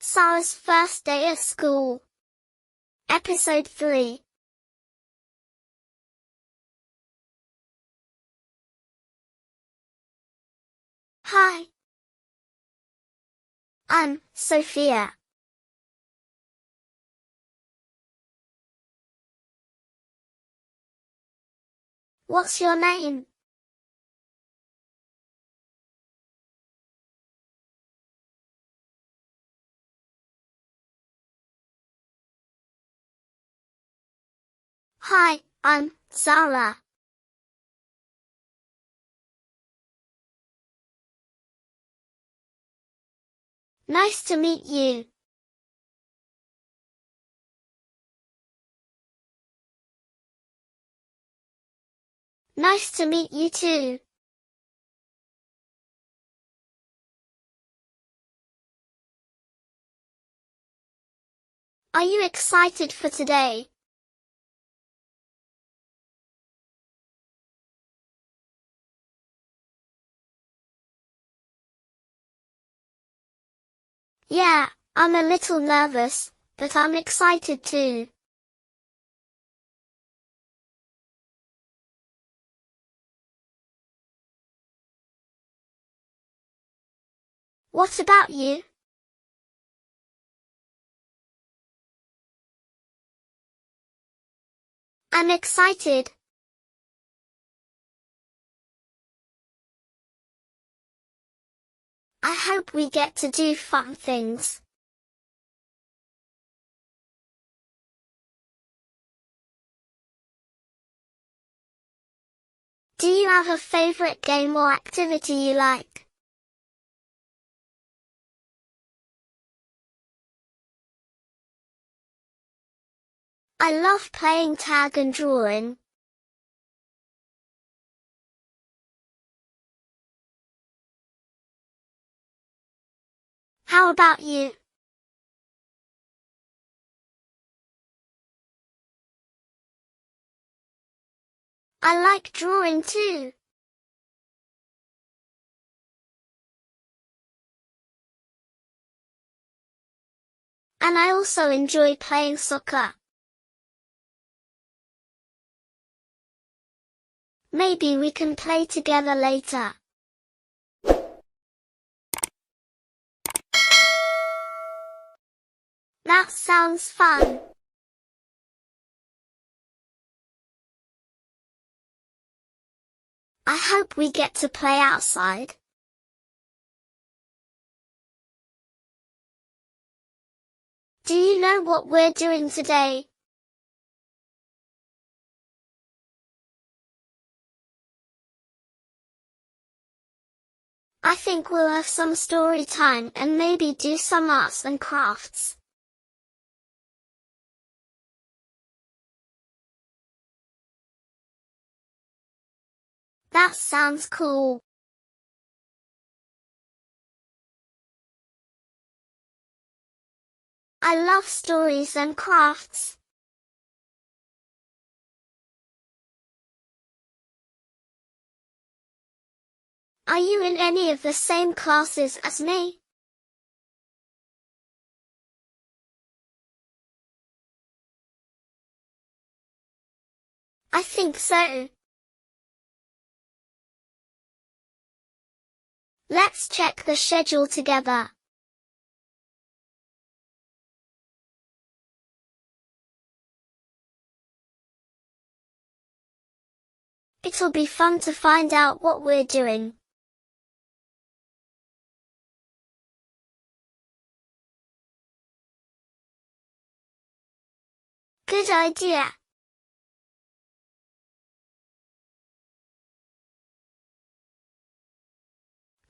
Sara's first day at school. Episode 3. Hi. I'm Sophia. What's your name? Hi, I'm Sara. Nice to meet you. Nice to meet you too. Are you excited for today? Yeah, I'm a little nervous, but I'm excited too. What about you? I'm excited. I hope we get to do fun things. Do you have a favorite game or activity you like? I love playing tag and drawing. How about you? I like drawing too. And I also enjoy playing soccer. Maybe we can play together later. That sounds fun. I hope we get to play outside. Do you know what we're doing today? I think we'll have some story time and maybe do some arts and crafts. That sounds cool. I love stories and crafts. Are you in any of the same classes as me? I think so. Let's check the schedule together. It'll be fun to find out what we're doing. Good idea.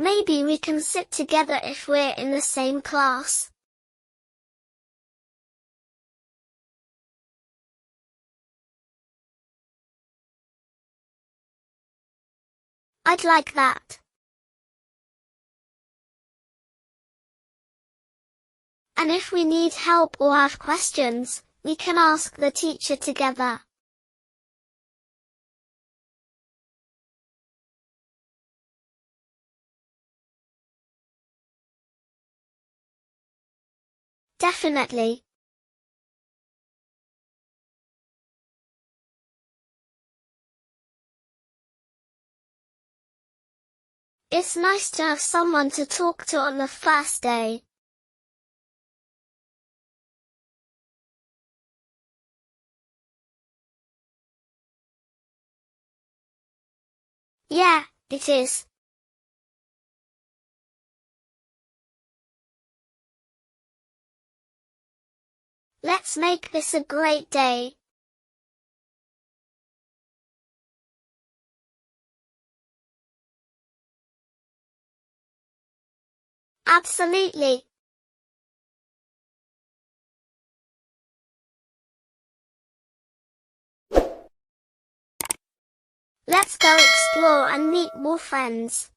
Maybe we can sit together if we're in the same class. I'd like that. And if we need help or have questions, we can ask the teacher together. Definitely. It's nice to have someone to talk to on the first day. Yeah, it is. Let's make this a great day. Absolutely. Let's go explore and meet more friends.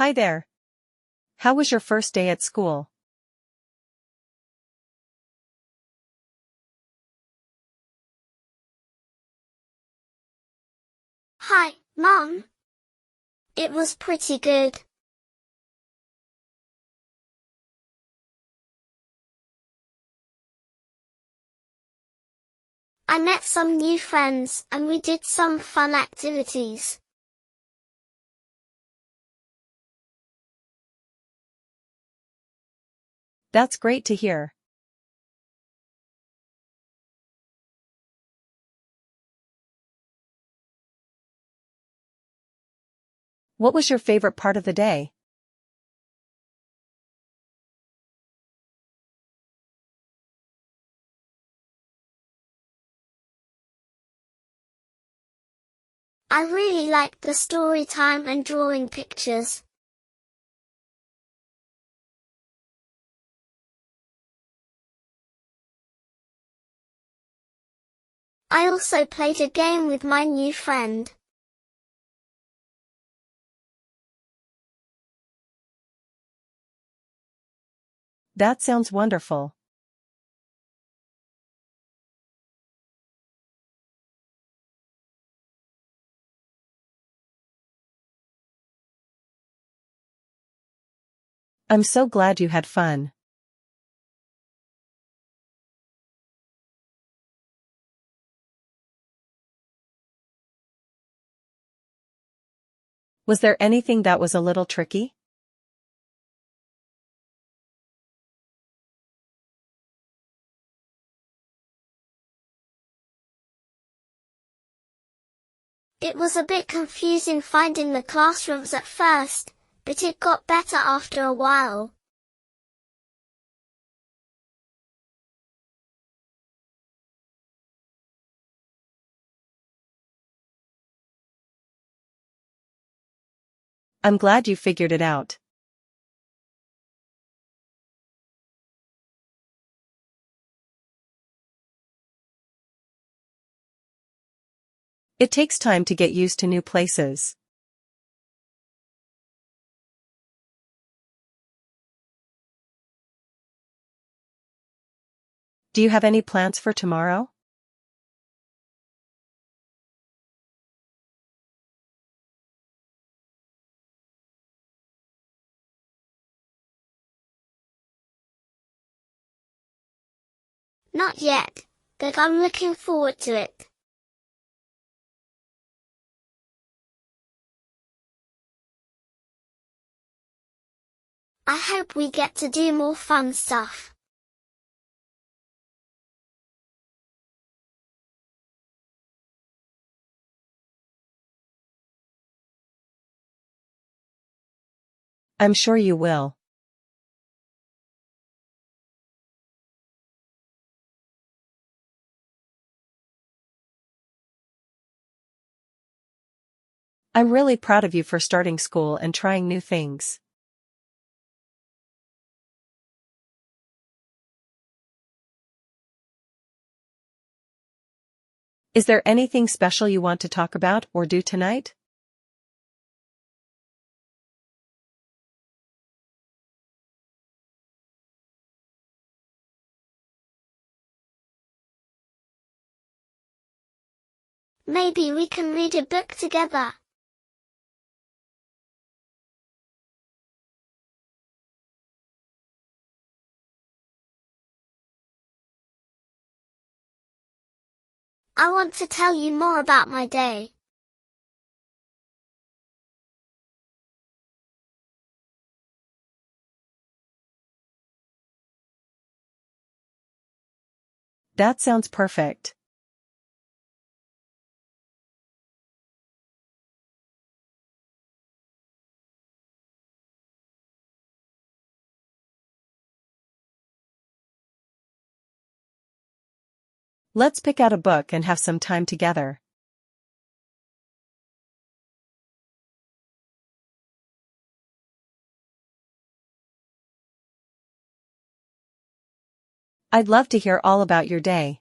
Hi there. How was your first day at school? Hi, Mom. It was pretty good. I met some new friends and we did some fun activities. That's great to hear. What was your favorite part of the day? I really liked the story time and drawing pictures. I also played a game with my new friend. That sounds wonderful. I'm so glad you had fun. Was there anything that was a little tricky? It was a bit confusing finding the classrooms at first, but it got better after a while. I'm glad you figured it out. It takes time to get used to new places. Do you have any plans for tomorrow? Not yet, but I'm looking forward to it. I hope we get to do more fun stuff. I'm sure you will. I'm really proud of you for starting school and trying new things. Is there anything special you want to talk about or do tonight? Maybe we can read a book together. I want to tell you more about my day. That sounds perfect. Let's pick out a book and have some time together. I'd love to hear all about your day.